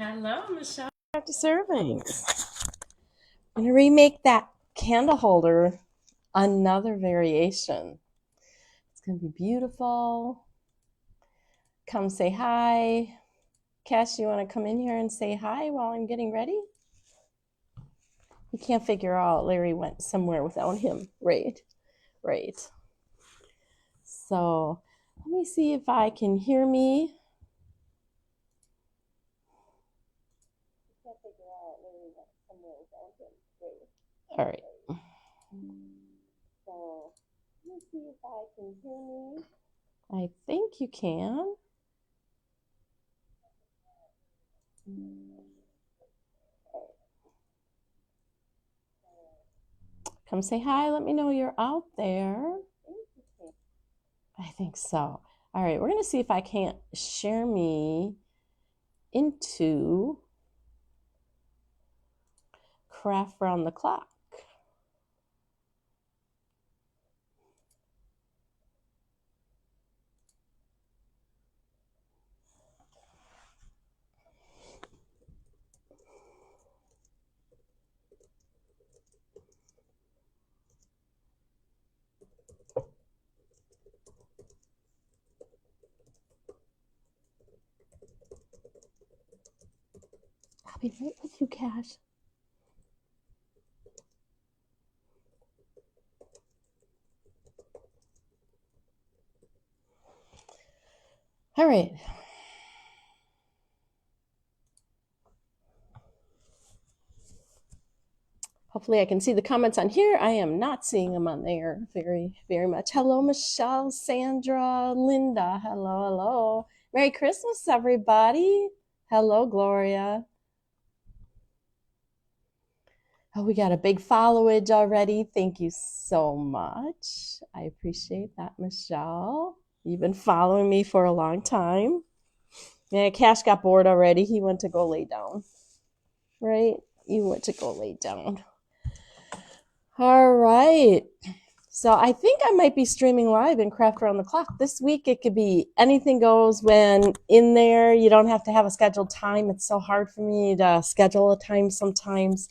Hello, Michelle. After servings. I'm going to remake that candle holder another variation. It's going to be beautiful. Come say hi. Cash, you want to come in here and say hi while I'm getting ready? He can't figure out Larry went somewhere without him. Right. So let me see if I can hear me. Can't figure out Larry went somewhere without him. Right. All right. So let me see if I can hear me. I think you can. Come say hi. Let me know you're out there. I think so. All right, we're going to see if I can't share me into Craft Round the Clock. I'll be right with you, Cash. All right. Hopefully I can see the comments on here. I am not seeing them on there very much. Hello, Michelle, Sandra, Linda. Hello. Merry Christmas, everybody. Hello, Gloria. Oh, we got a big followage already. Thank you so much. I appreciate that, Michelle. You've been following me for a long time. Yeah, Cash got bored already. He went to go lay down. Right? You went to go lay down. All right. So I think I might be streaming live in Craft Around the Clock. This week it could be anything goes when in there. You don't have to have a scheduled time. It's so hard for me to schedule a time sometimes.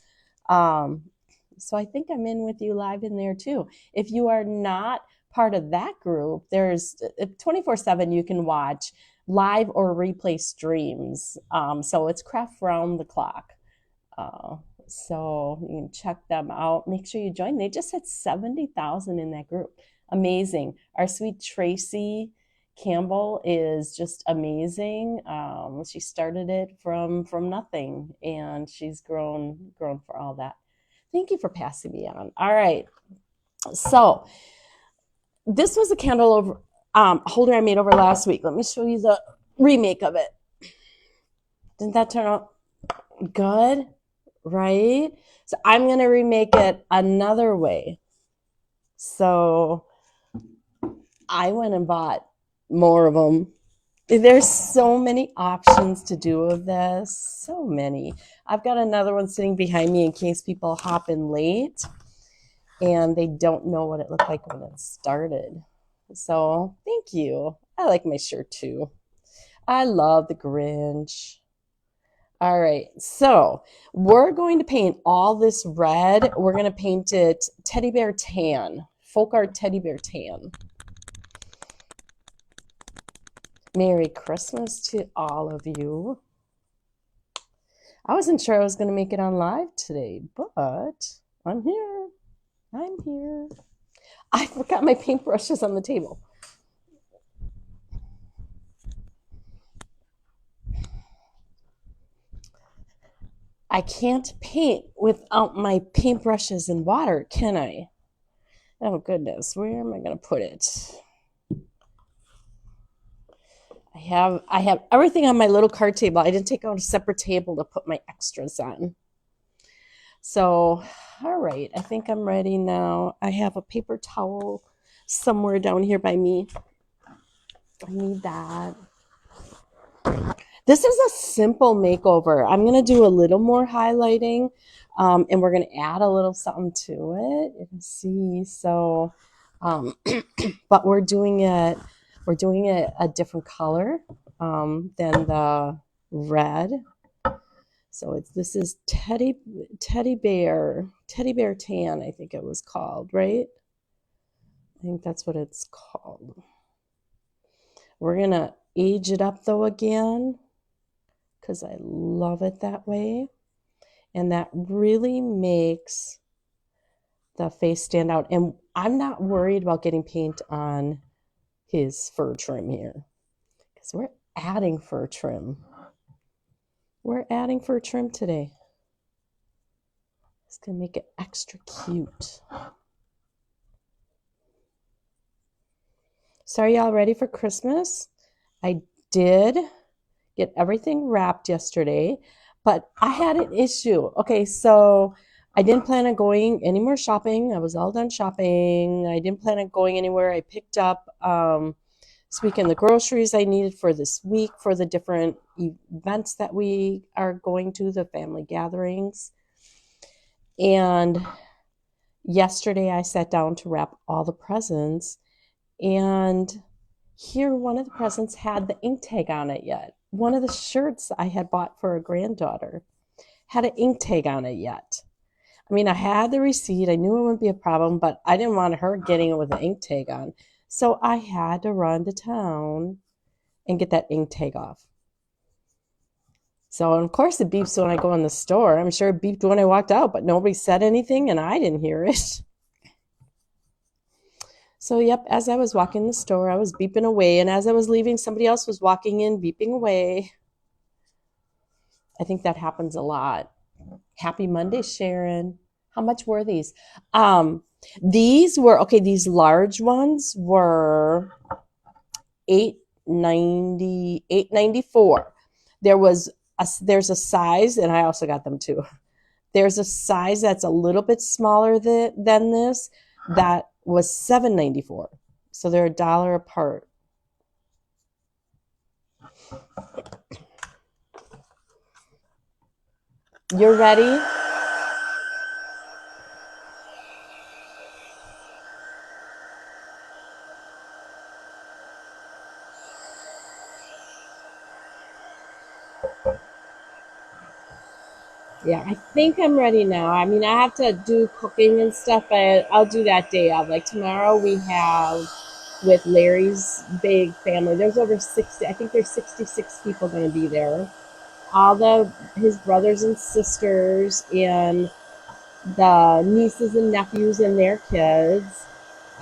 So I think I'm in with you live in there too. If you are not part of that group, there's 24/7 you can watch live or replay streams. So it's Craft Round the Clock. So you can check them out. Make sure you join. They just had 70,000 in that group. Amazing. Our sweet Tracy Campbell is just amazing. She started it from nothing, and she's grown for all that. Thank you for passing me on. All right. So this was a candle holder I made over last week. Let me show you the remake of it. Didn't that turn out good? Right? So I'm going to remake it another way. So I went and bought more of them. There's so many options to do with this. So many. I've got another one sitting behind me in case people hop in late and they don't know what it looked like when it started. So thank you. I like my shirt too. I love the Grinch. All right, so we're going to paint all this red. We're going to paint it teddy bear tan, folk art teddy bear tan. Merry Christmas to all of you. I wasn't sure I was going to make it on live today, but I'm here. I forgot my paintbrushes on the table. I can't paint without my paintbrushes and water, can I? Oh, goodness. Where am I going to put it? I have everything on my little card table. I didn't take out a separate table to put my extras on. So, all right. I think I'm ready now. I have a paper towel somewhere down here by me. I need that. This is a simple makeover. I'm going to do a little more highlighting, and we're going to add a little something to it. You can see. So, but we're doing it a different color than the red. So this is teddy bear tan, I think it was called, right? I think that's what it's called. We're gonna age it up though again because I love it that way. And that really makes the face stand out. And I'm not worried about getting paint on his fur trim here because we're adding fur trim. We're adding fur trim today. It's going to make it extra cute. So are y'all ready for Christmas? I did get everything wrapped yesterday, but I had an issue. Okay, so I didn't plan on going any more shopping. I was all done shopping. I didn't plan on going anywhere. I picked up this weekend the groceries I needed for this week for the different events that we are going to, the family gatherings. And yesterday I sat down to wrap all the presents, and here one of the presents had the ink tag on it yet. One of the shirts I had bought for a granddaughter had an ink tag on it yet. I mean, I had the receipt. I knew it wouldn't be a problem, but I didn't want her getting it with an ink tag on. So I had to run to town and get that ink tag off. So, of course, it beeps when I go in the store. I'm sure it beeped when I walked out, but nobody said anything and I didn't hear it. So, yep, as I was walking in the store, I was beeping away. And as I was leaving, somebody else was walking in, beeping away. I think that happens a lot. Happy Monday, Sharon. How much were these? These were, okay, these large ones were $8.94. There's a size, and I also got them too. There's a size that's a little bit smaller than this that was $7.94. So they're $1 apart. You're ready? Yeah, I think I'm ready now. I mean, I have to do cooking and stuff, but I'll do that day of. Like tomorrow we have with Larry's big family. There's over 60, I think there's 66 people going to be there. All his brothers and sisters and the nieces and nephews and their kids.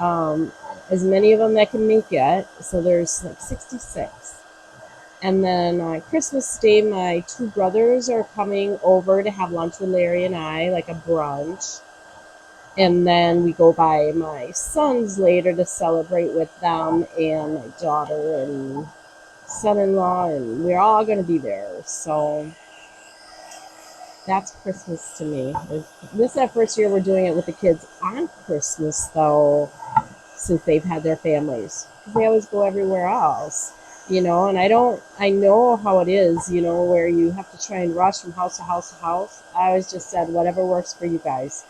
As many of them that can make it. So there's like 66. And then on Christmas Day, my two brothers are coming over to have lunch with Larry and I, like a brunch. And then we go by my sons later to celebrate with them and my daughter and son-in-law, and we're all going to be there. So that's Christmas to me. This is our first year we're doing it with the kids on Christmas, though, since they've had their families. They always go everywhere else. And I know how it is, where you have to try and rush from house to house to house. I always just said, whatever works for you guys.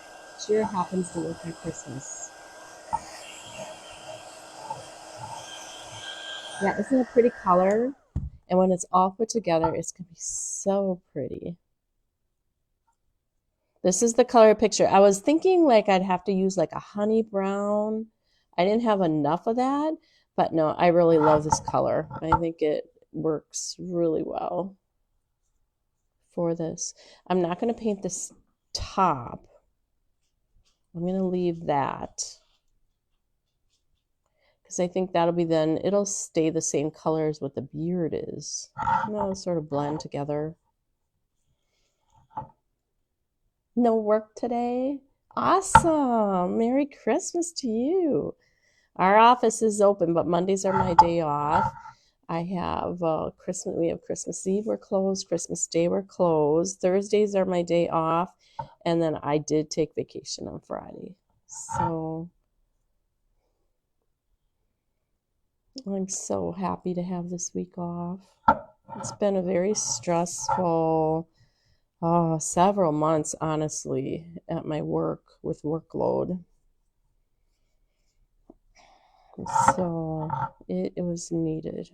Sure happens to work at Christmas. Yeah, isn't it a pretty color? And when it's all put together, it's going to be so pretty. This is the color picture. I was thinking like I'd have to use like a honey brown. I didn't have enough of that, but no, I really love this color. I think it works really well for this. I'm not going to paint this top. I'm going to leave that because I think that'll be it'll stay the same color as what the beard is. And that'll sort of blend together. No work today? Awesome. Merry Christmas to you. Our office is open, but Mondays are my day off. I have Christmas. We have Christmas Eve, we're closed. Christmas Day, we're closed. Thursdays are my day off. And then I did take vacation on Friday. So I'm so happy to have this week off. It's been a very stressful several months, honestly, at my work with workload. So it was needed.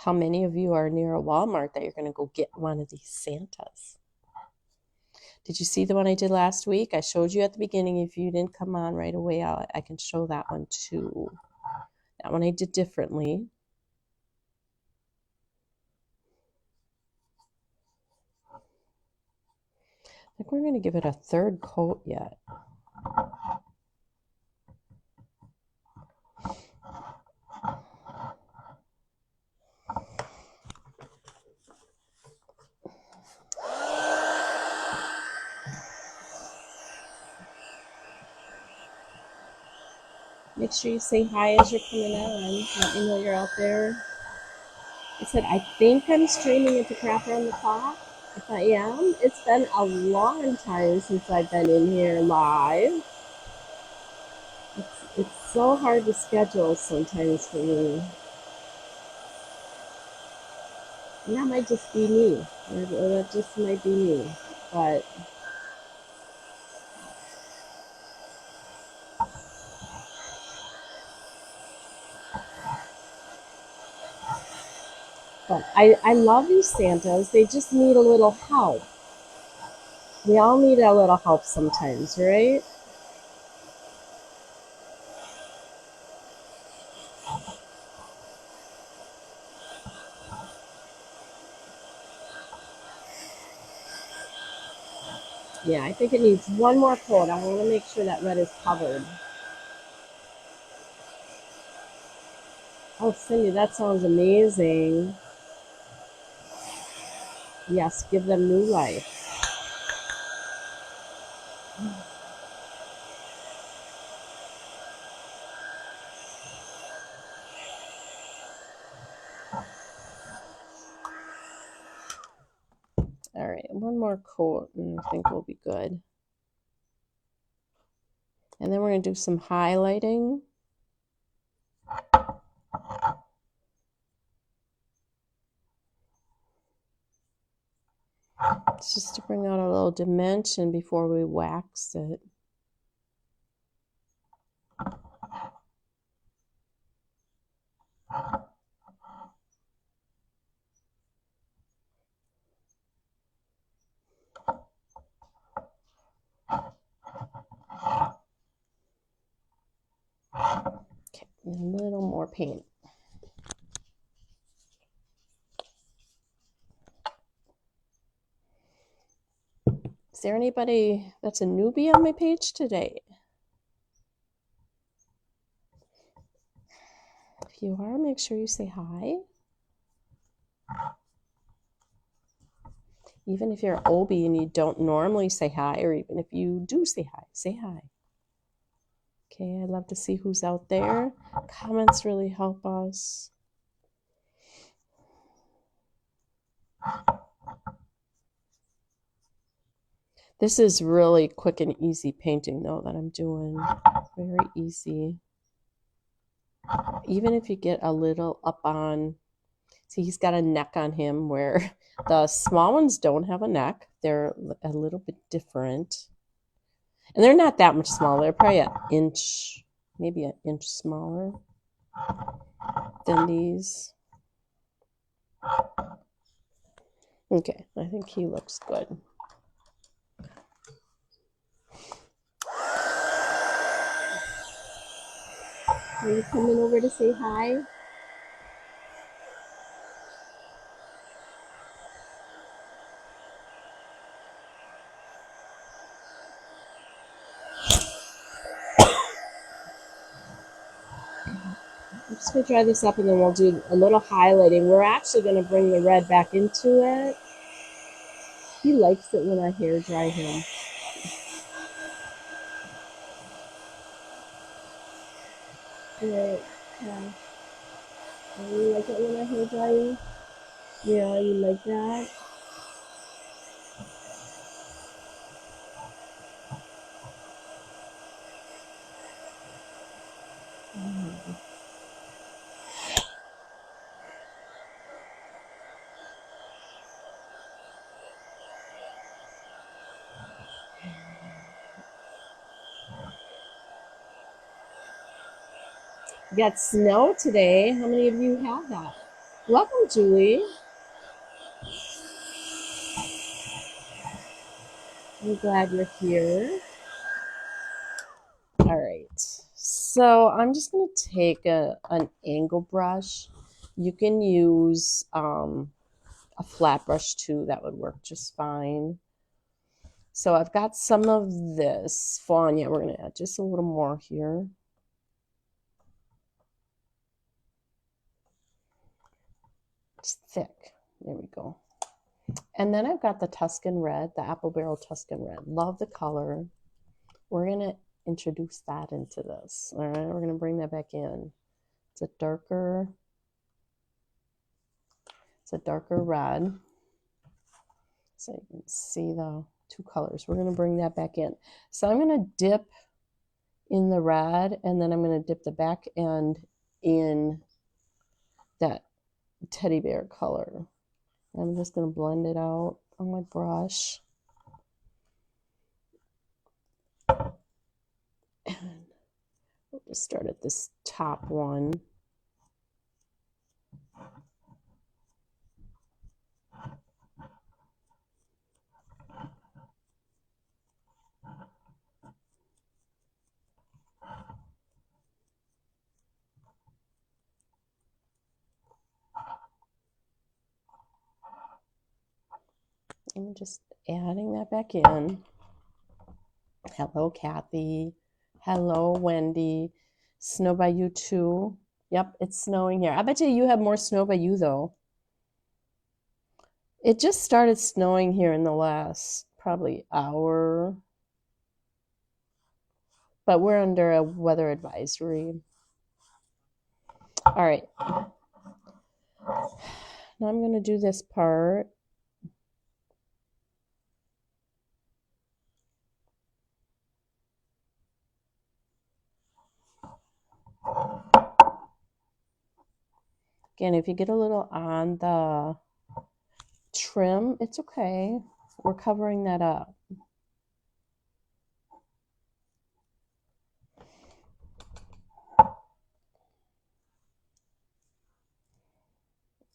How many of you are near a Walmart that you're going to go get one of these Santas? Did you see the one I did last week? I showed you at the beginning. If you didn't come on right away, I can show that one too. That one I did differently. I think we're going to give it a third coat yet. Make sure you say hi as you're coming on. Let me know you're out there. I said, I think I'm streaming into Crap Around the Clock. If I am, it's been a long time since I've been in here live. It's so hard to schedule sometimes for me. And that might just be me. That just might be me. But I love these Santas. They just need a little help. We all need a little help sometimes, right? Yeah, I think it needs one more coat. I want to make sure that red is covered. Oh, Cindy, that sounds amazing. Yes, give them new life. All right, one more coat and I think we'll be good. And then we're going to do some highlighting. It's just to bring out a little dimension before we wax it. Okay, a little more paint. Is there anybody that's a newbie on my page today? If you are, make sure you say hi. Even if you're an OB and you don't normally say hi, or even if you do say hi, say hi. Okay, I'd love to see who's out there. Comments really help us. This is really quick and easy painting, though, that I'm doing. Very easy. Even if you get a little up on, see, he's got a neck on him where the small ones don't have a neck. They're a little bit different. And they're not that much smaller. They're probably an inch, maybe an inch smaller than these. Okay, I think he looks good. Are you coming over to say hi? I'm just going to dry this up and then we'll do a little highlighting. We're actually going to bring the red back into it. He likes it when I hair dry him. Good. Yeah. You like it when I hair dry you? Yeah, you like that? We got snow today. How many of you have that? Welcome, Julie. I'm glad you're here. All right. So I'm just going to take an angle brush. You can use a flat brush too. That would work just fine. So I've got some of this fawn. Yeah, we're going to add just a little more here. It's thick. There we go. And then I've got the Tuscan Red, the Apple Barrel Tuscan Red. Love the color. We're going to introduce that into this. All right, we're going to bring that back in. It's a darker red. So you can see the two colors. We're going to bring that back in. So I'm going to dip in the red, and then I'm going to dip the back end in that teddy bear color. I'm just going to blend it out on my brush. And we'll just start at this top one. I'm just adding that back in. Hello, Kathy. Hello, Wendy. Snow by you too. Yep, it's snowing here. I bet you have more snow by you though. It just started snowing here in the last probably hour, but we're under a weather advisory. All right. Now I'm going to do this part. Again, if you get a little on the trim, it's okay. We're covering that up.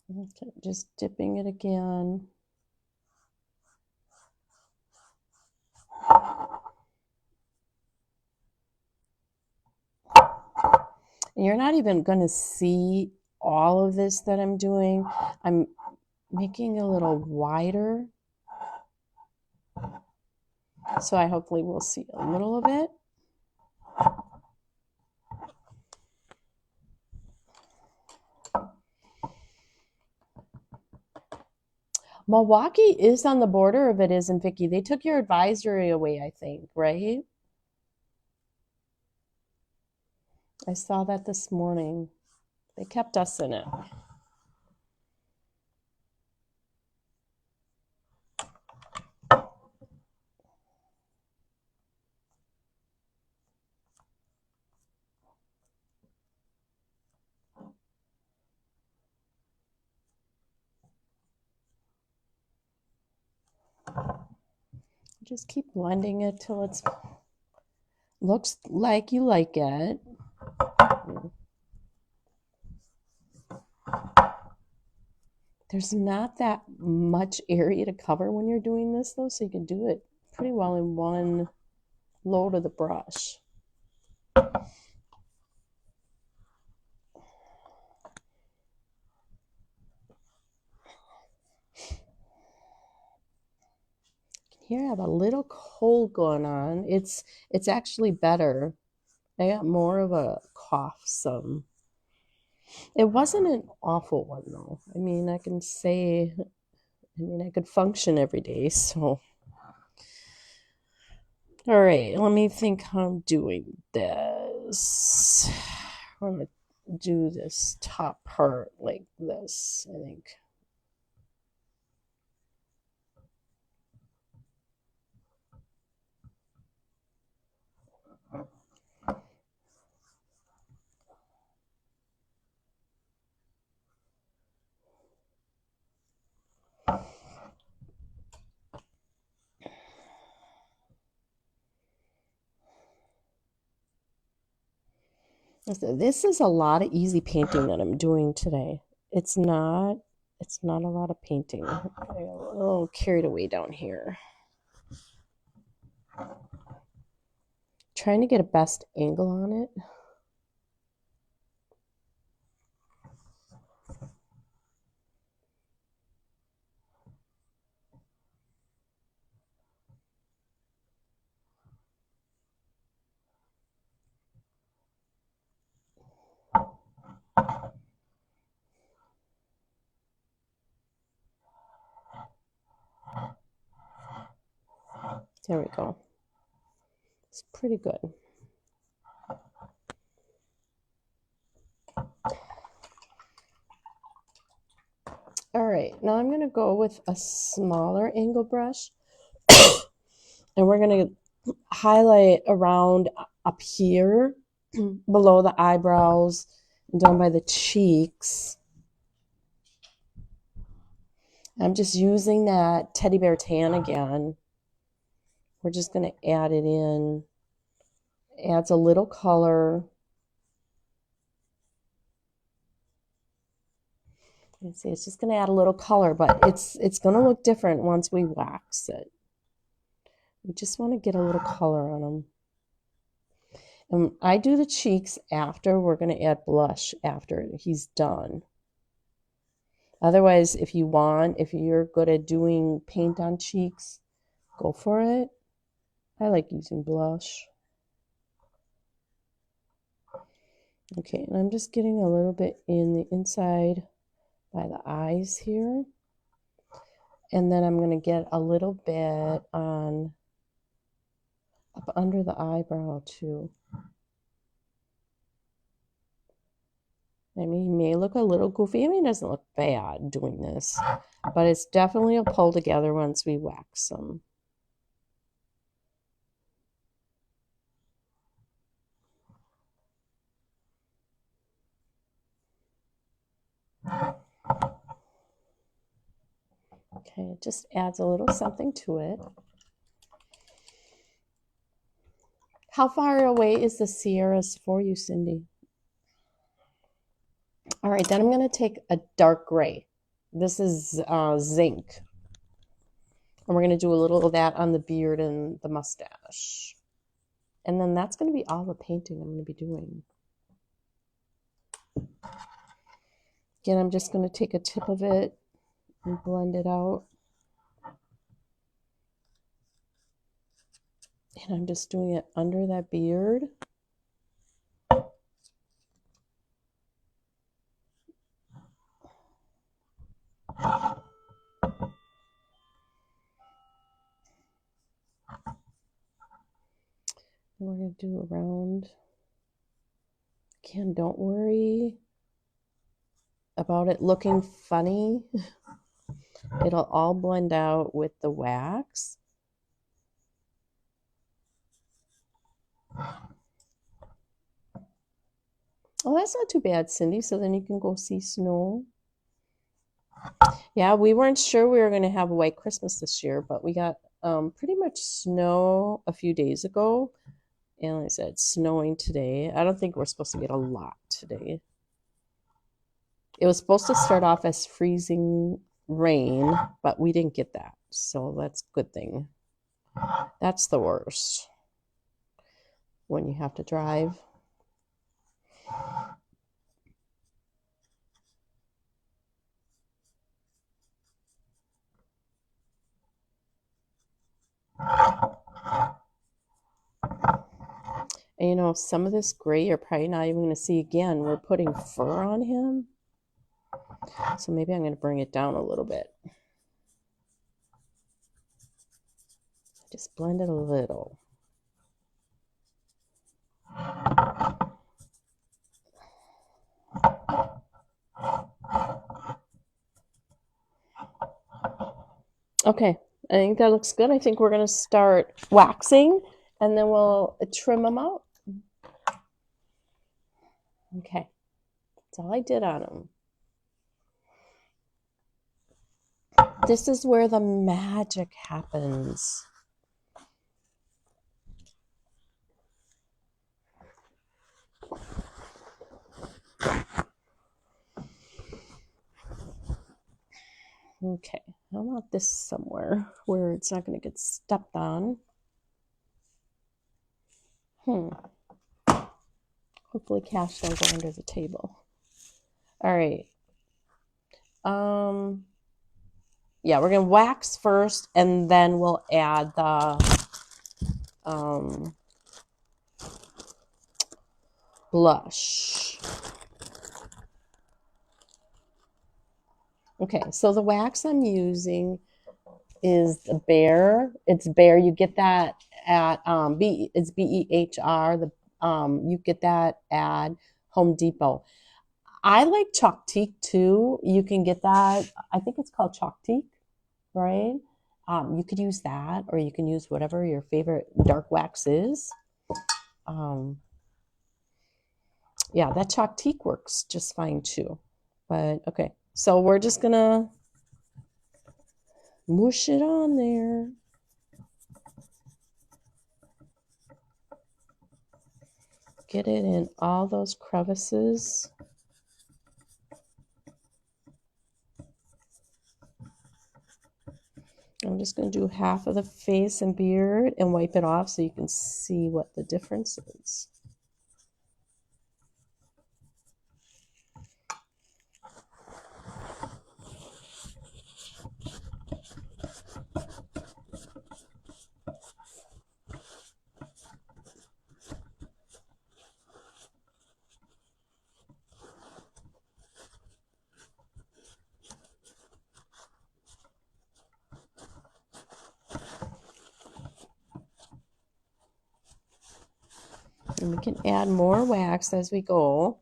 Okay, just dipping it again. And you're not even going to see all of this that I'm doing. I'm making a little wider. So I hopefully will see a little of it. Milwaukee is on the border of it, isn't Vicky? They took your advisory away, I think, right? I saw that this morning. They kept us in it. Just keep blending it till it looks like you like it. There's not that much area to cover when you're doing this, though, so you can do it pretty well in one load of the brush. Here I have a little cold going on. It's actually better. I got more of a cough some. It wasn't an awful one though. I mean, I could function every day, so. All right, let me think how I'm doing this. I'm gonna do this top part like this, I think. This is a lot of easy painting that I'm doing today. It's not a lot of painting. I got a little carried away down here. Trying to get a best angle on it. There we go. It's pretty good. All right, now I'm going to go with a smaller angle brush and we're going to highlight around up here below the eyebrows and down by the cheeks. I'm just using that teddy bear tan again. We're just going to add it in. Adds a little color. You see, it's just going to add a little color, but it's going to look different once we wax it. We just want to get a little color on them. And I do the cheeks after. We're going to add blush after he's done. Otherwise, if you're good at doing paint on cheeks, go for it. I like using blush. Okay, and I'm just getting a little bit in the inside by the eyes here. And then I'm going to get a little bit on up under the eyebrow too. I mean, he may look a little goofy. I mean, it doesn't look bad doing this, but it's definitely a pull together once we wax them. Okay, it just adds a little something to it. How far away is the Sierras for you, Cindy? All right, then I'm going to take a dark gray. This is zinc. And we're going to do a little of that on the beard and the mustache. And then that's going to be all the painting I'm going to be doing. Again, I'm just going to take a tip of it and blend it out. And I'm just doing it under that beard. And we're going to do around. Again, don't worry about it looking funny. It'll all blend out with the wax. Oh, that's not too bad, Cindy. So then you can go see snow. Yeah, we weren't sure we were going to have a white Christmas this year, but we got pretty much snow a few days ago. And like I said, it's snowing today. I don't think we're supposed to get a lot today. It was supposed to start off as freezing rain, but we didn't get that. So that's a good thing. That's the worst when you have to drive. And you know, some of this gray you're probably not even going to see again. We're putting fur on him. So maybe I'm going to bring it down a little bit. Just blend it a little. Okay, I think that looks good. I think we're going to start waxing and then we'll trim them out. Okay, that's all I did on them. This is where the magic happens. Okay, I want this somewhere where it's not going to get stepped on. Hopefully cash don't go under the table. All right. Yeah, we're gonna wax first, and then we'll add the blush. Okay, so the wax I'm using is the Behr. It's Behr. You get that at it's BEHR. You get that at Home Depot. I like Chalk Teak too. You can get that. I think it's called Chalk Teak, right? You could use that, or you can use whatever your favorite dark wax is. Yeah, that Chalk Teak works just fine too. But okay, so we're just gonna mush it on there. Get it in all those crevices. I'm just going to do half of the face and beard and wipe it off so you can see what the difference is. And we can add more wax as we go,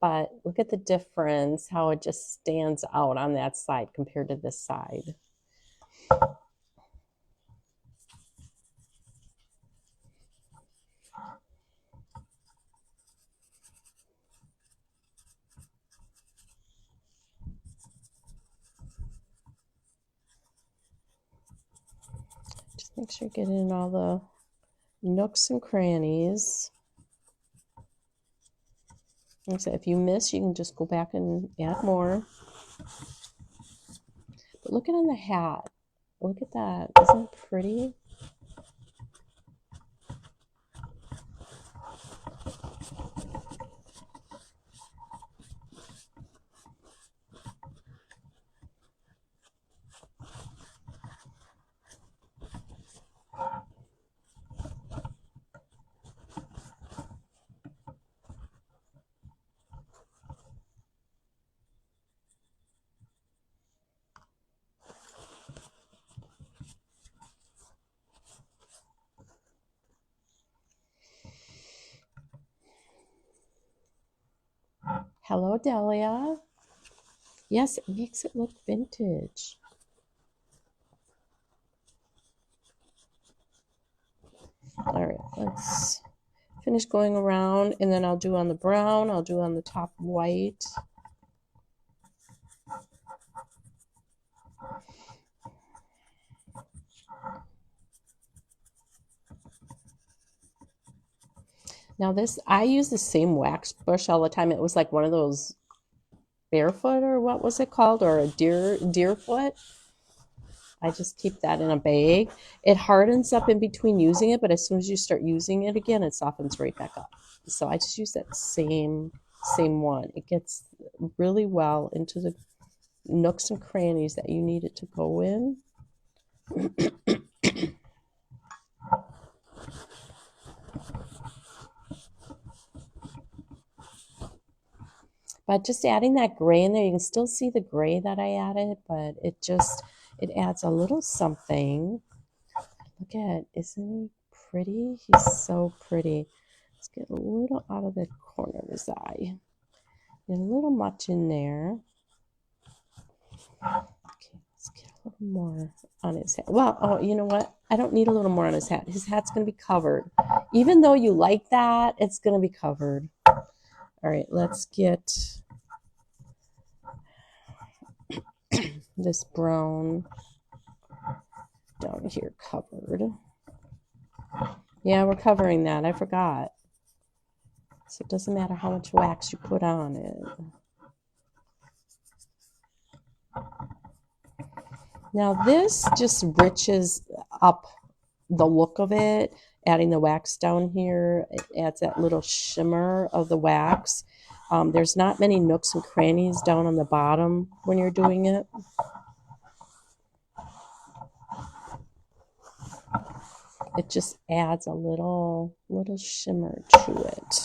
but look at the difference, how it just stands out on that side compared to this side. Just make sure you get in all the nooks and crannies. Like I said, if you miss, you can just go back and add more. But look at on the hat. Look at that. Isn't it pretty? Hello, Delia. Yes, it makes it look vintage. All right, let's finish going around, and then I'll do on the brown, I'll do on the top white. Now this, I use the same wax brush all the time. It was like one of those barefoot, or what was it called, or a deer foot. I just keep that in a bag. It hardens up in between using it, but as soon as you start using it again, it softens right back up. So I just use that same one. It gets really well into the nooks and crannies that you need it to go in. But just adding that gray in there, you can still see the gray that I added, but it adds a little something. Look at, isn't he pretty? He's so pretty. Let's get a little out of the corner of his eye. Get a little much in there. Okay, let's get a little more on his head. Well, oh, you know what? I don't need a little more on his hat. His hat's going to be covered. Even though you like that, it's going to be covered. All right, let's get this brown down here covered. Yeah, we're covering that. I forgot. So it doesn't matter how much wax you put on it. Now this just riches up the look of it. Adding the wax down here, it adds that little shimmer of the wax. There's not many nooks and crannies down on the bottom when you're doing it. It just adds a little shimmer to it.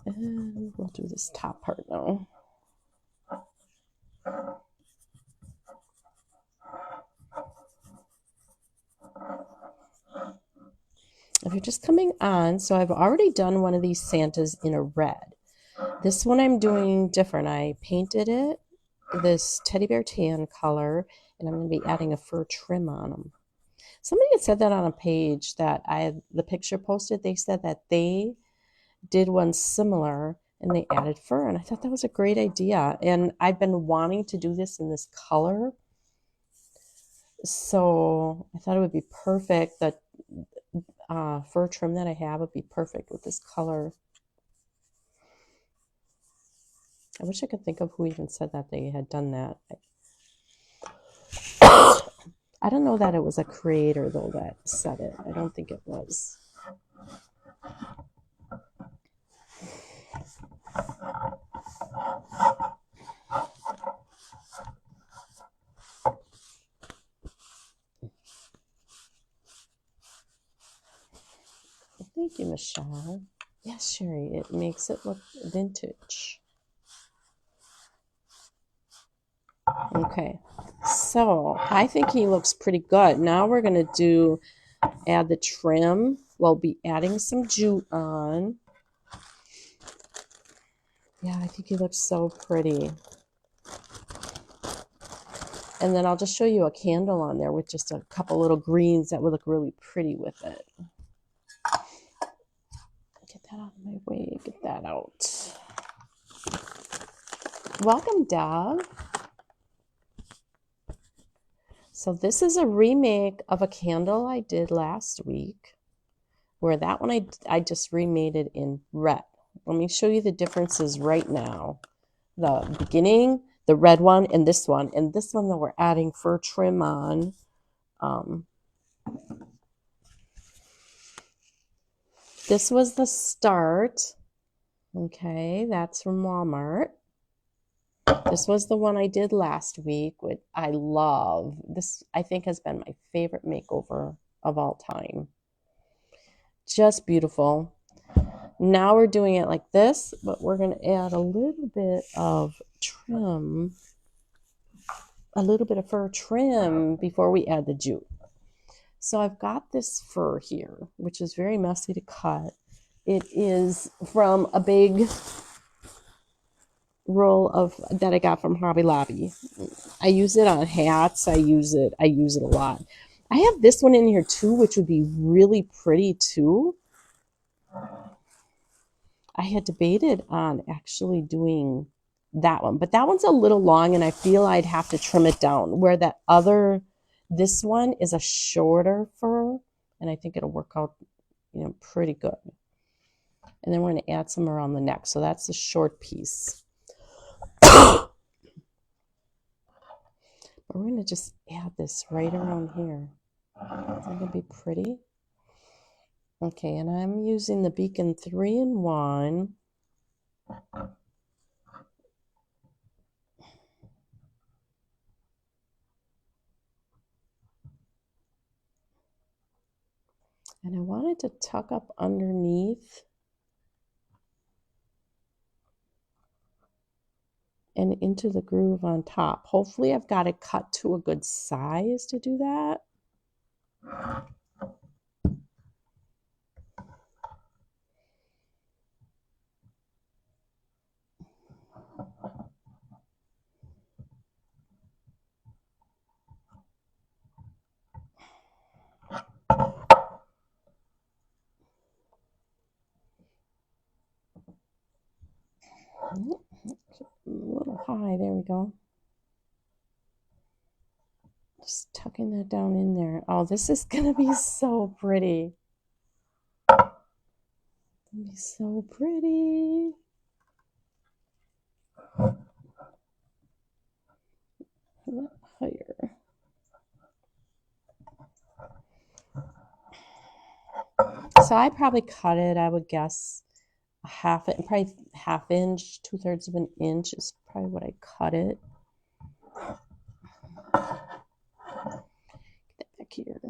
And we'll do this top part now. If you're just coming on, so I've already done one of these Santas in a red. This one I'm doing different. I painted it this teddy bear tan color, and I'm going to be adding a fur trim on them. Somebody had said that on a page that I had the picture posted. They said that they did one similar and they added fur, and I thought that was a great idea. And I've been wanting to do this in this color, so I thought it would be perfect. That fur trim that I have would be perfect with this color. I wish I could think of who even said that they had done that. I don't know that it was a creator, though, that said it. I don't think it was. Thank you, Michelle. Yes, Sherry, it makes it look vintage. Okay, so I think he looks pretty good. Now we're going to add the trim. We'll be adding some jute on. Yeah, I think he looks so pretty. And then I'll just show you a candle on there with just a couple little greens that would look really pretty with it. Get that out of my way. Get that out. Welcome, Deb. So this is a remake of a candle I did last week, where that one I just remade it in red. Let me show you the differences right now. The beginning, the red one, and this one. And this one that we're adding fur trim on. This was the start. Okay, that's from Walmart. This was the one I did last week, which I love. This, I think, has been my favorite makeover of all time. Just beautiful. Now we're doing it like this, but we're going to add a little bit of trim, a little bit of fur trim before we add the jute. So I've got this fur here, which is very messy to cut. It is from a big roll of that I got from Hobby Lobby. I use it on hats. I use it a lot. I have this one in here too, which would be really pretty too. I had debated on actually doing that one, but that one's a little long and I feel I'd have to trim it down, where this one is a shorter fur, and I think it'll work out, pretty good. And then we're going to add some around the neck. So that's the short piece. But we're going to just add this right around here. Is that going to be pretty? Okay, and I'm using the Beacon 3-in-1. And I wanted to tuck up underneath and into the groove on top. Hopefully I've got it cut to a good size to do that. A little high, there we go. Just tucking that down in there. Oh, this is gonna be so pretty. It'll be so pretty. Higher. So I probably cut it, I would guess a half it, probably half inch, 2/3 of an inch is probably what I cut it. Get that back here.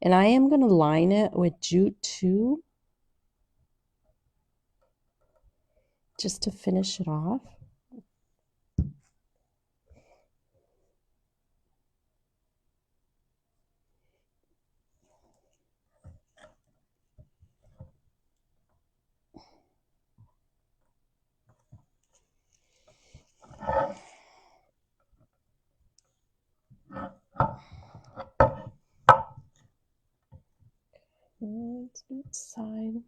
And I am going to line it with jute too, just to finish it off. Let's do the side.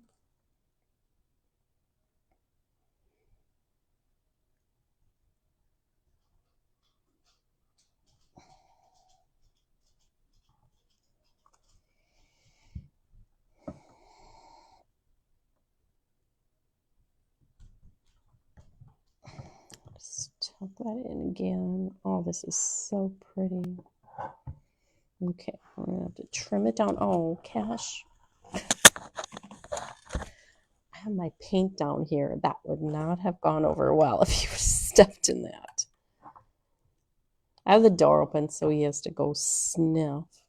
Just tuck that in again. Oh, this is so pretty. Okay, I'm gonna have to trim it down. Oh, Cash. I have my paint down here. That would not have gone over well if you stepped in that. I have the door open, so he has to go sniff.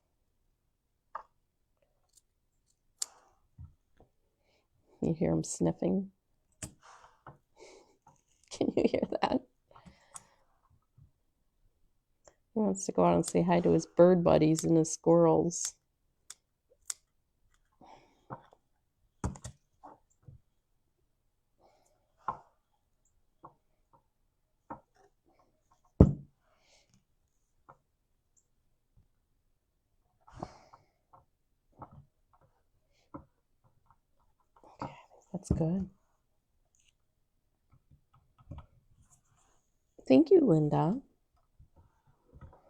You hear him sniffing? Can you hear that? He wants to go out and say hi to his bird buddies and his squirrels. Okay, that's good. Thank you, Linda.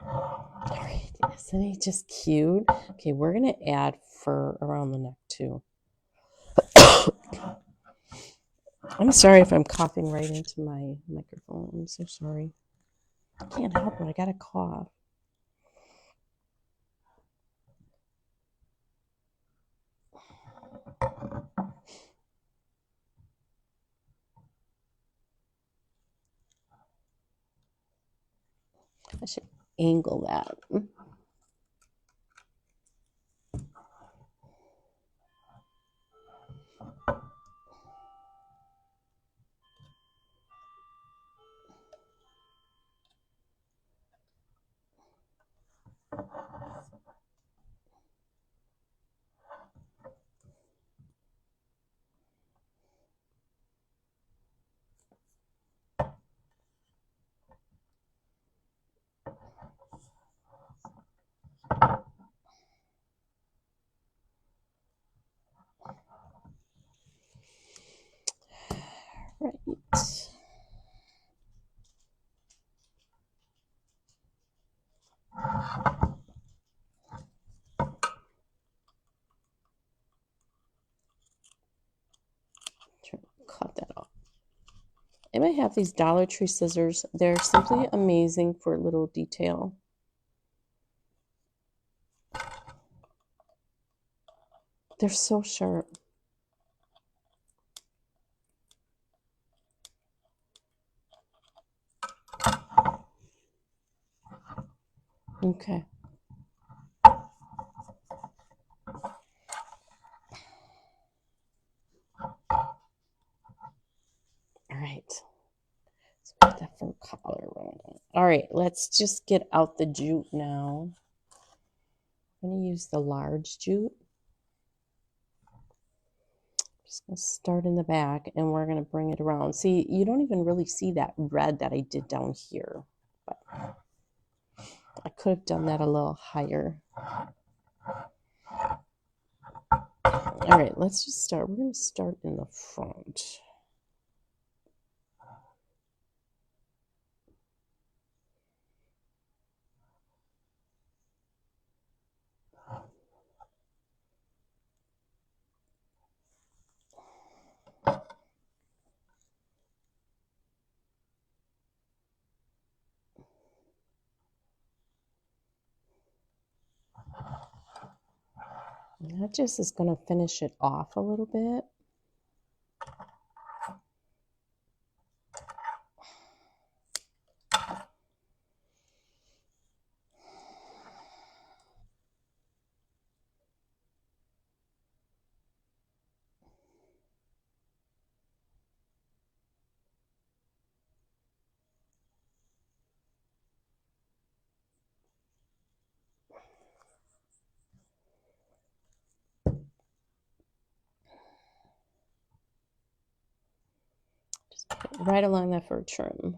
All right, isn't he just cute? Okay, we're going to add fur around the neck too. I'm sorry if I'm coughing right into my microphone. I'm so sorry. I can't help it. I got a cough. I should angle that. Right. Cut that off. I might have these Dollar Tree scissors. They're simply amazing for little detail. They're so sharp. Okay. All right. So we have that fur collar around it. All right, let's just get out the jute now. I'm going to use the large jute. Just going to start in the back, and we're going to bring it around. See, you don't even really see that red that I did down here. But I could have done that a little higher. All right, let's just start. We're going to start in the front. And that just is going to finish it off a little bit. Just put it right along that fur trim.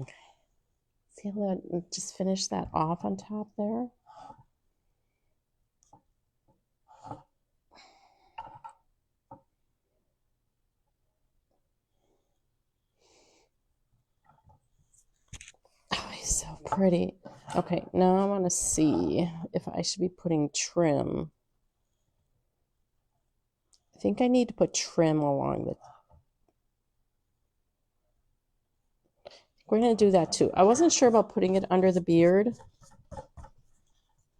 Okay. See how that just finish that off on top there? Oh, he's so pretty. Okay, now I want to see if I should be putting trim. I think I need to put trim along the. We're going to do that too. I wasn't sure about putting it under the beard,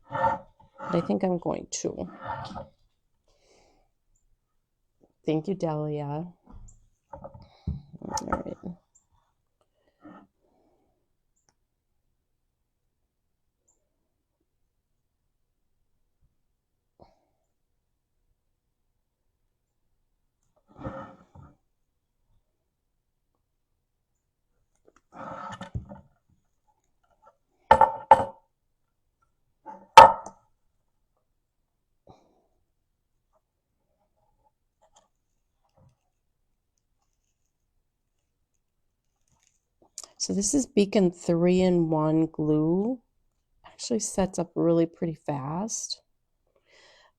but I think I'm going to. Thank you, Delia. All right. So this is Beacon 3-in-1 glue. Actually sets up really pretty fast.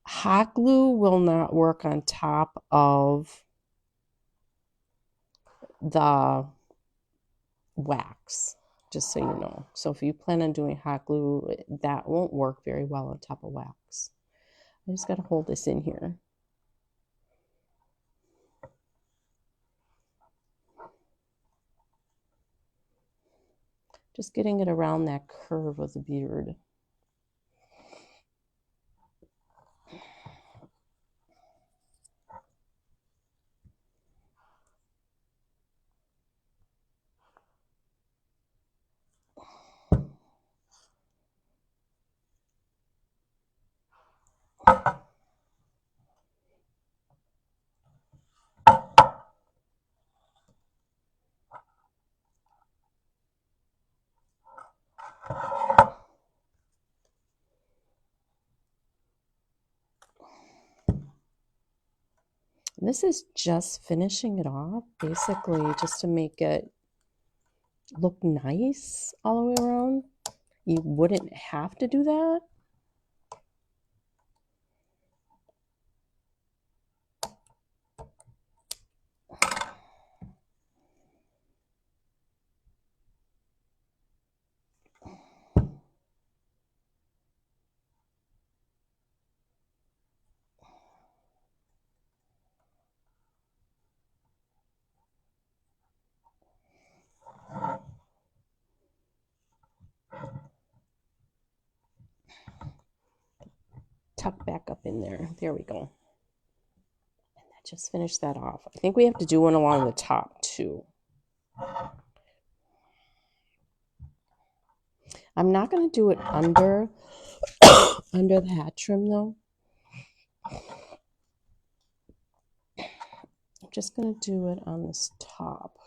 Hot glue will not work on top of the wax, just so you know. So if you plan on doing hot glue, that won't work very well on top of wax. I just got to hold this in here. Just getting it around that curve of the beard. This is just finishing it off, basically, just to make it look nice all the way around. You wouldn't have to do that. Tuck back up in there. There we go. And that just finished that off. I think we have to do one along the top too. I'm not going to do it under under the hat trim though. I'm just going to do it on this top.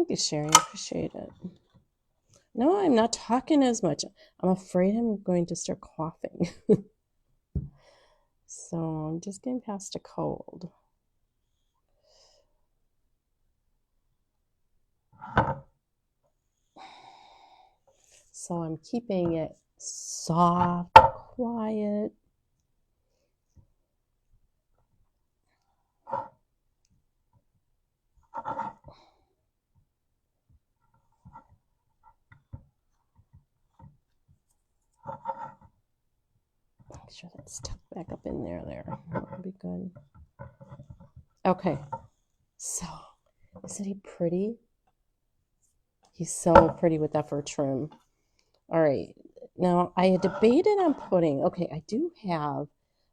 Thank you, Sherry. I appreciate it. No, I'm not talking as much. I'm afraid I'm going to start coughing. So I'm just getting past a cold. So I'm keeping it soft, quiet. Make sure that's tucked back up in there. That'll be good. Okay. So, isn't he pretty? He's so pretty with that fur trim. All right. Now, I had debated on putting, okay, I do have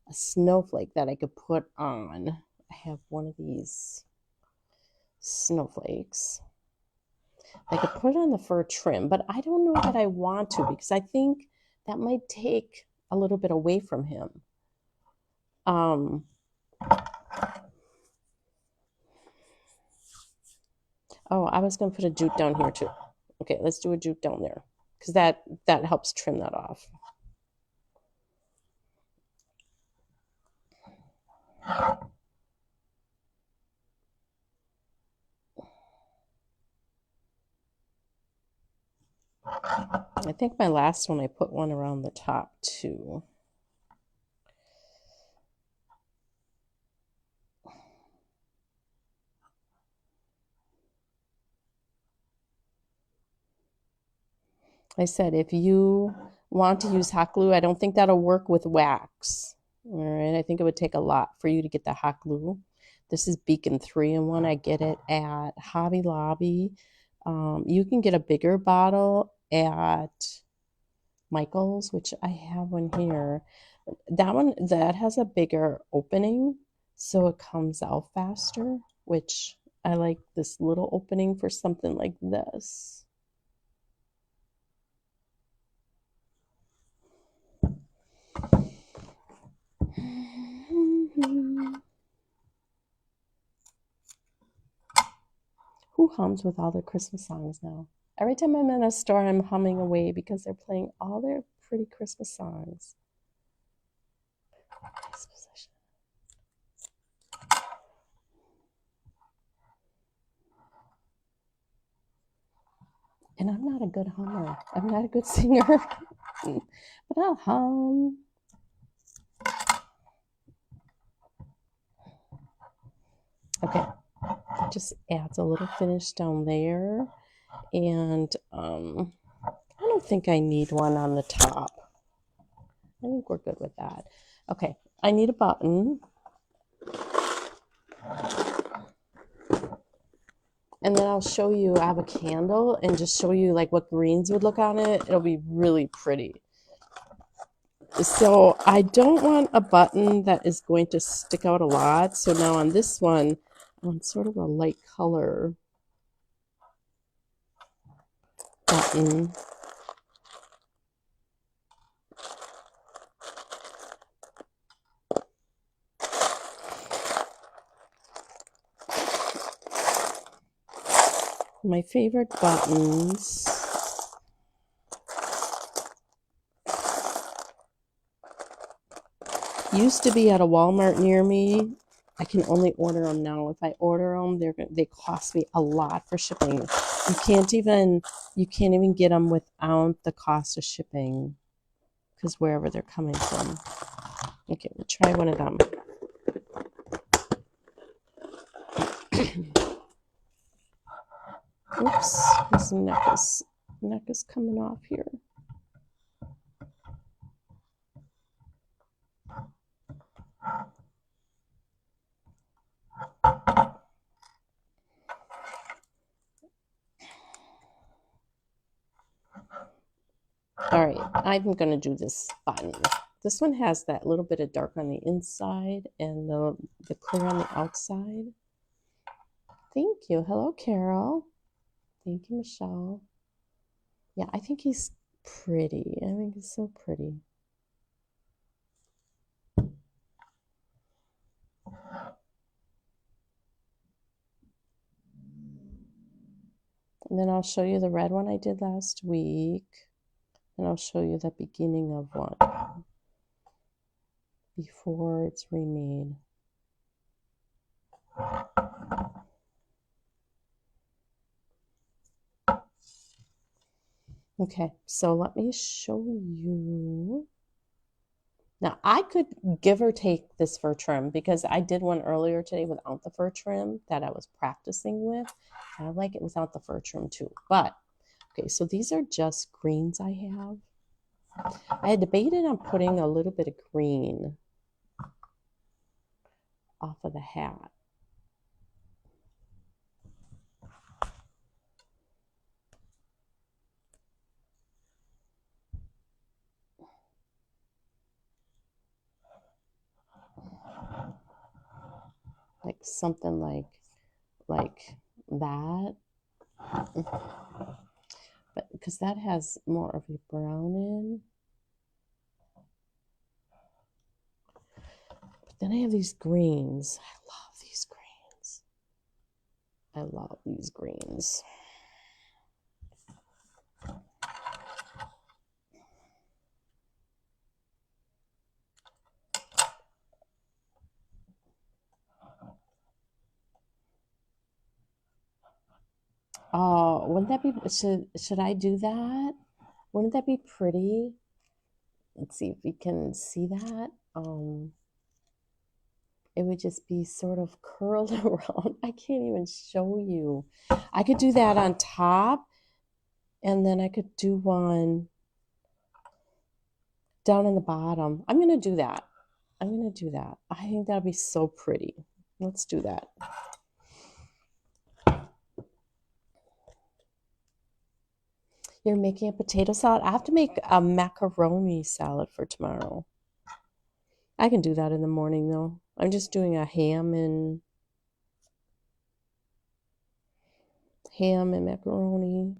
a snowflake that I could put on. I have one of these snowflakes. I could put it on the fur trim, but I don't know that I want to because I think that might take a little bit away from him. Oh, I was going to put a jute down here too. Okay, let's do a jute down there because that helps trim that off. I think my last one I put one around the top too. I said if you want to use hot glue, I don't think that'll work with wax. All right, I think it would take a lot for you to get the hot glue. This is Beacon 3-in-1. I get it at Hobby Lobby. You can get a bigger bottle at Michael's, which I have one here. That one that has a bigger opening, so it comes out faster, which I like this little opening for something like this. Who hums with all their Christmas songs now? Every time I'm in a store, I'm humming away because they're playing all their pretty Christmas songs. Nice position. And I'm not a good hummer. I'm not a good singer, but I'll hum. Okay, just adds a little finish down there. And I don't think I need one on the top. I think we're good with that. Okay, I need a button. And then I'll show you, I have a candle and just show you like what greens would look on it. It'll be really pretty. So I don't want a button that is going to stick out a lot. So now on this one, I want sort of a light color button. My favorite buttons used to be at a Walmart near me. I can only order them now. If I order them, they cost me a lot for shipping. You can't even get them without the cost of shipping because wherever they're coming from. Okay, we'll try one of them. Oops, his neck is coming off here. All right, I'm going to do this button. This one has that little bit of dark on the inside and the clear on the outside. Thank you. Hello, Carol. Thank you, Michelle. Yeah, I think he's pretty. I think he's so pretty. And then I'll show you the red one I did last week. And I'll show you the beginning of one before it's remade. Okay, so let me show you. Now, I could give or take this fur trim because I did one earlier today without the fur trim that I was practicing with. And I like it without the fur trim too. But, okay, so these are just greens I have. I had debated on putting a little bit of green off of the hat. Like something like that. But because that has more of a brown in. But then I have these greens. I love these greens. I love these greens. Oh, wouldn't that be, should I do that? Wouldn't that be pretty? Let's see if we can see that. It would just be sort of curled around. I can't even show you. I could do that on top, and then I could do one down in the bottom. I'm going to do that. I'm going to do that. I think that'll be so pretty. Let's do that. You're making a potato salad? I have to make a macaroni salad for tomorrow. I can do that in the morning, though. I'm just doing a ham and macaroni.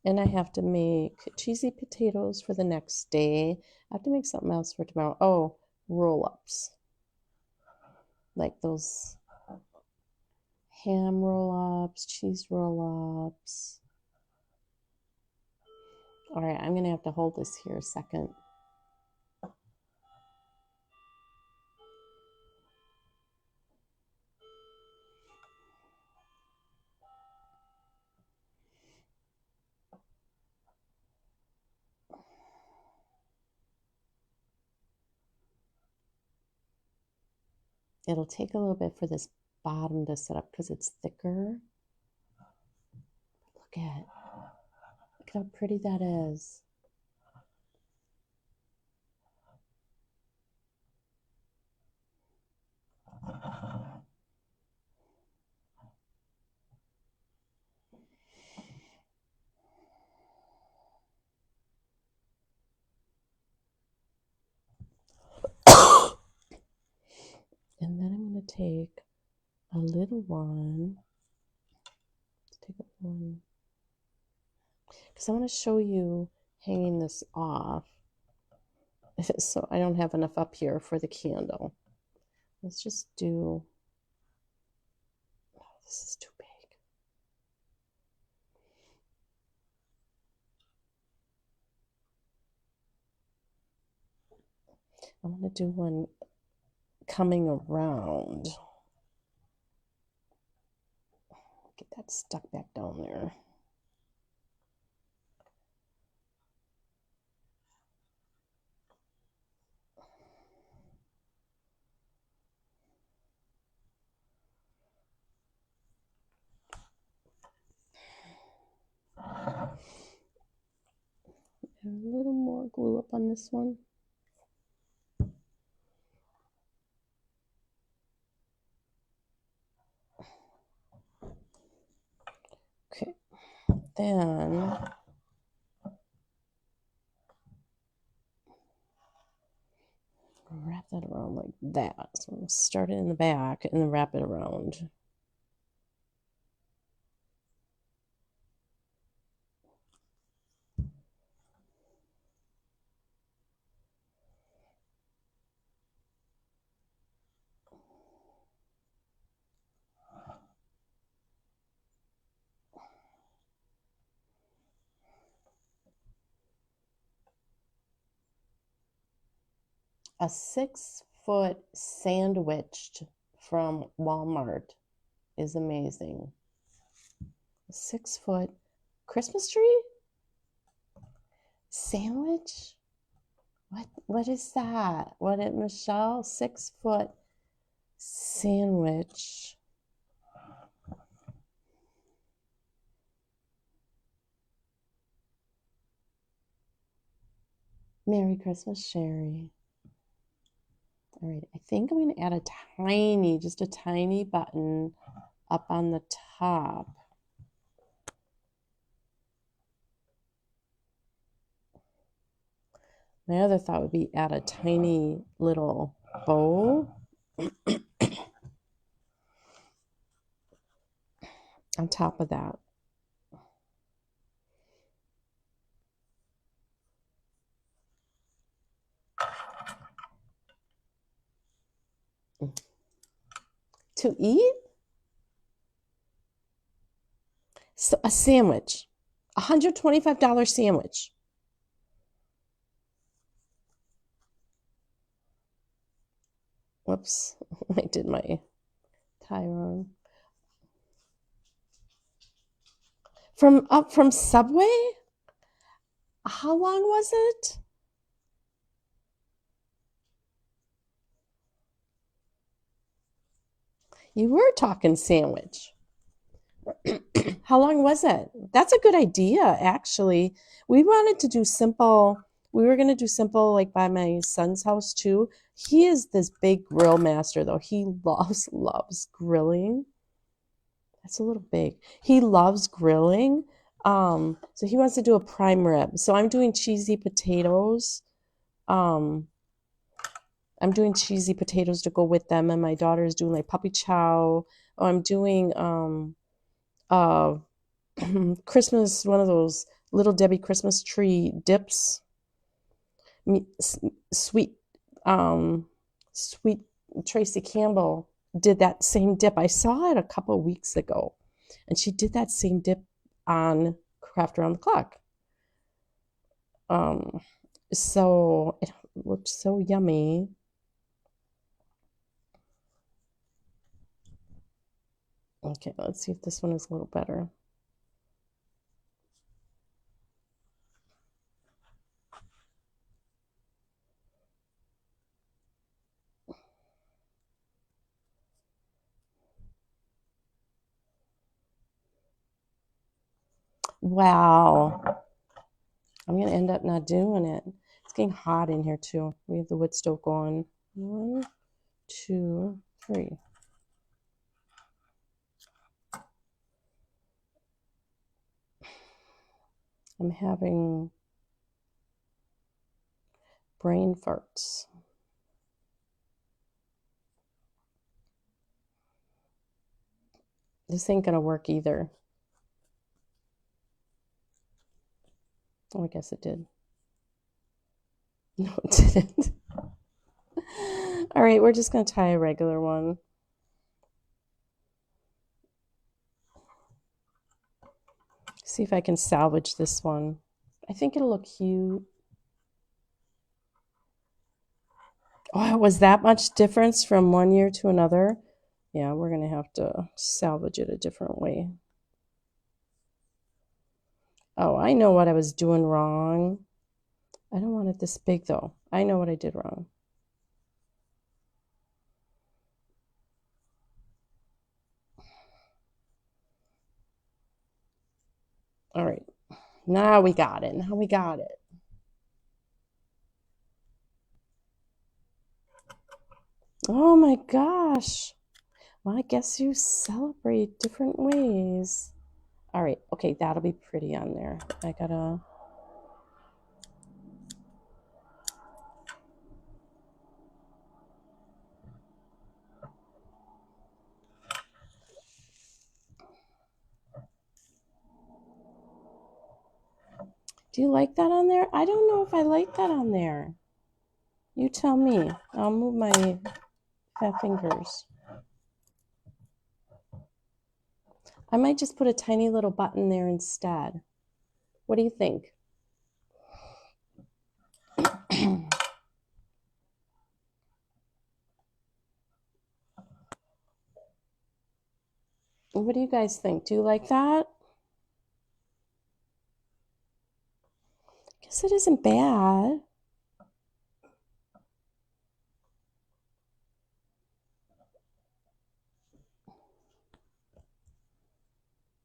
And I have to make cheesy potatoes for the next day. I have to make something else for tomorrow. Oh, roll-ups. Like those ham roll-ups, cheese roll-ups. All right, I'm going to have to hold this here a second. It'll take a little bit for this bottom to set up because it's thicker. Look how pretty that is. And then I'm going to take a little one. Take a one. Because I want to show you hanging this off. So I don't have enough up here for the candle. Let's just do, oh, this is too big. I want to do one coming around. Get that stuck back down there. And a little more glue up on this one. Okay, then wrap that around like that. So I'm going to start it in the back and then wrap it around. A 6-foot sandwiched from Walmart is amazing. A 6-foot Christmas tree sandwich? What is that? What it Michelle? 6-foot sandwich. Merry Christmas, Sherry. All right, I think I'm going to add just a tiny button up on the top. My other thought would be add a tiny little bow on top of that. To eat? So a sandwich. $125 sandwich. Whoops, I did my tie wrong. From Subway? How long was it? You were talking sandwich. How long was it? That's a good idea, actually. We wanted to do simple. We were going to do simple like by my son's house too. He is this big grill master though. He loves grilling. That's a little big. He loves grilling. So he wants to do a prime rib. So I'm doing cheesy potatoes. Um, I'm doing cheesy potatoes to go with them, and my daughter is doing like puppy chow. Oh, I'm doing uh Christmas, one of those little Debbie Christmas tree dips. Sweet, sweet Tracy Campbell did that same dip. I saw it a couple weeks ago, and she did that same dip on Craft Around the Clock. Um, so it looked so yummy. Okay, let's see if this one is a little better. Wow. I'm going to end up not doing it. It's getting hot in here too. We have the wood stove going. 1, 2, 3. I'm having brain farts. This ain't going to work either. Oh, I guess it did. No, it didn't. All right, we're just going to tie a regular one. See if I can salvage this one. I think it'll look cute. Oh, was that much difference from one year to another? Yeah, we're going to have to salvage it a different way. Oh, I know what I was doing wrong. I don't want it this big, though. I know what I did wrong. All right. Now we got it. Now we got it. Oh my gosh. Well, I guess you celebrate different ways. All right. Okay, that'll be pretty on there. I gotta... Do you like that on there? I don't know if I like that on there. You tell me. I'll move my fat fingers. I might just put a tiny little button there instead. What do you think? What do you guys think? Do you like that? I guess it isn't bad.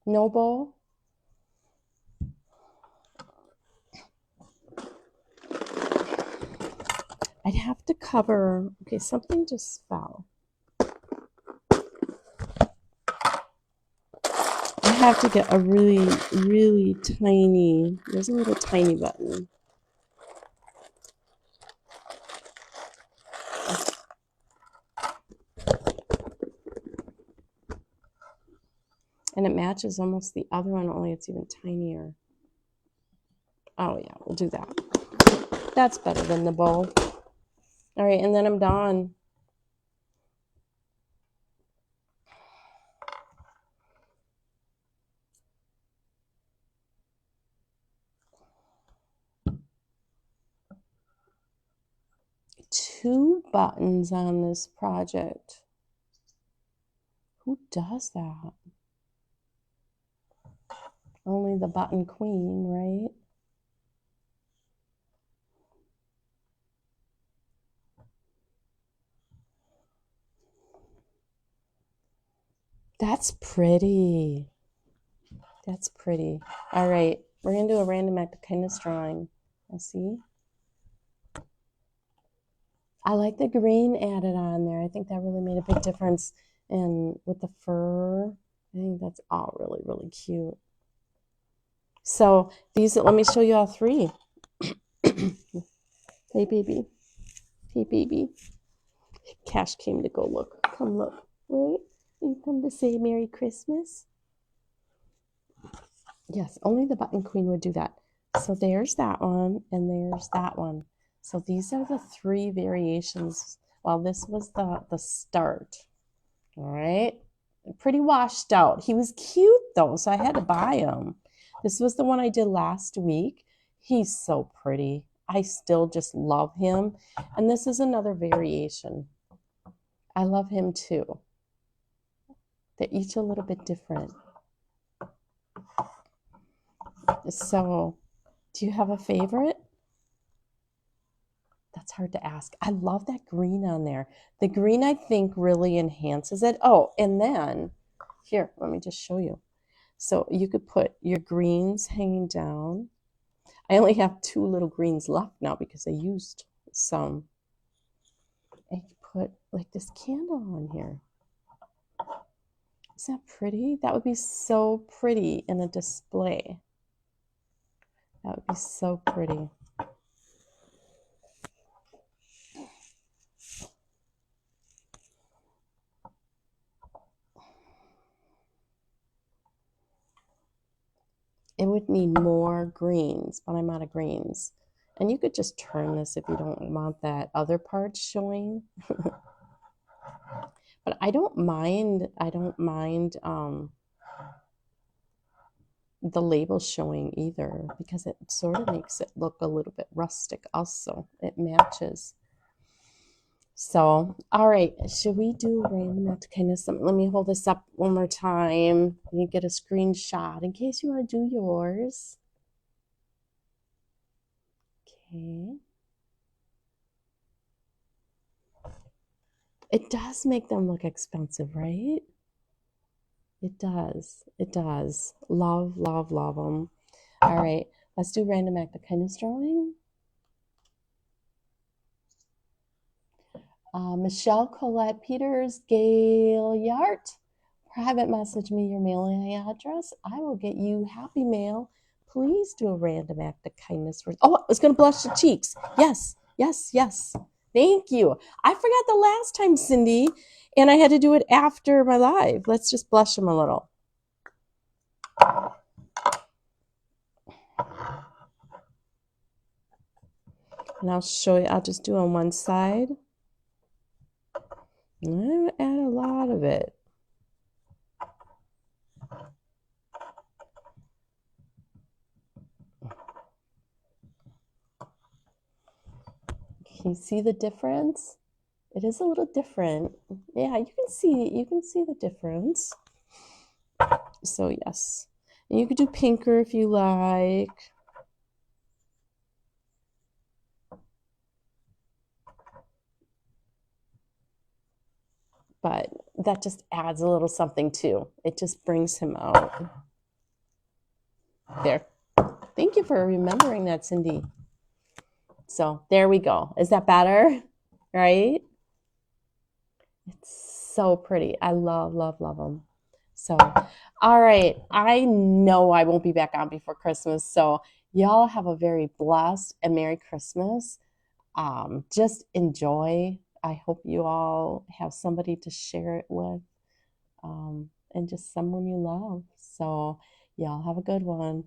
No bow? I'd have to cover. Okay, something just fell. I have to get a really, really tiny, there's a little tiny button. And it matches almost the other one, only it's even tinier. Oh yeah, we'll do that. That's better than the bow. All right, and then I'm done. Two buttons on this project. Who does that? Only the button queen, right? That's pretty. That's pretty. All right, we're gonna do a random act of kindness drawing. Let's see. I like the green added on there. I think that really made a big difference. And with the fur, I think that's all really, really cute. So these, let me show you all three. Hey, baby. Hey, baby. Cash came to go look. Come look. Right? You come to say Merry Christmas? Yes, only the button queen would do that. So there's that one, and there's that one. So these are the three variations. Well, this was the start. All right. Pretty washed out. He was cute though, so I had to buy him. This was the one I did last week. He's so pretty. I still just love him. And this is another variation. I love him too. They're each a little bit different. So, do you have a favorite? That's hard to ask. I love that green on there. The green, I think, really enhances it. Oh, and then, here, let me just show you. So you could put your greens hanging down. I only have two little greens left now because I used some. And you put like this candle on here. Isn't that pretty? That would be so pretty in a display. That would be so pretty. It would need more greens, but I'm out of greens. And you could just turn this if you don't want that other part showing. But I don't mind the label showing either because it sort of makes it look a little bit rustic also. It matches. So, all right, should we do a random act of kindness? Let me hold this up one more time. You get a screenshot in case you want to do yours. Okay. It does make them look expensive, right? It does. It does. Love, love, love them. All right, let's do random act of kindness drawing. Michelle Colette Peters, Gail Yart. Private message me your mailing address. I will get you happy mail. Please do a random act of kindness. Oh, I was going to blush the cheeks. Yes, yes, yes. Thank you. I forgot the last time, Cindy, and I had to do it after my live. Let's just blush them a little. And I'll show you. I'll just do on one side. And I'm going to add a lot of it. Can you see the difference? It is a little different. Yeah, you can see the difference. So yes. And you could do pinker if you like. But that just adds a little something too. It just brings him out. There. Thank you for remembering that, Cindy. So there we go. Is that better? Right? It's so pretty. I love, love, love them. So, all right. I know I won't be back on before Christmas. So, y'all have a very blessed and Merry Christmas. Just enjoy. I hope you all have somebody to share it with, and just someone you love. So, y'all have a good one.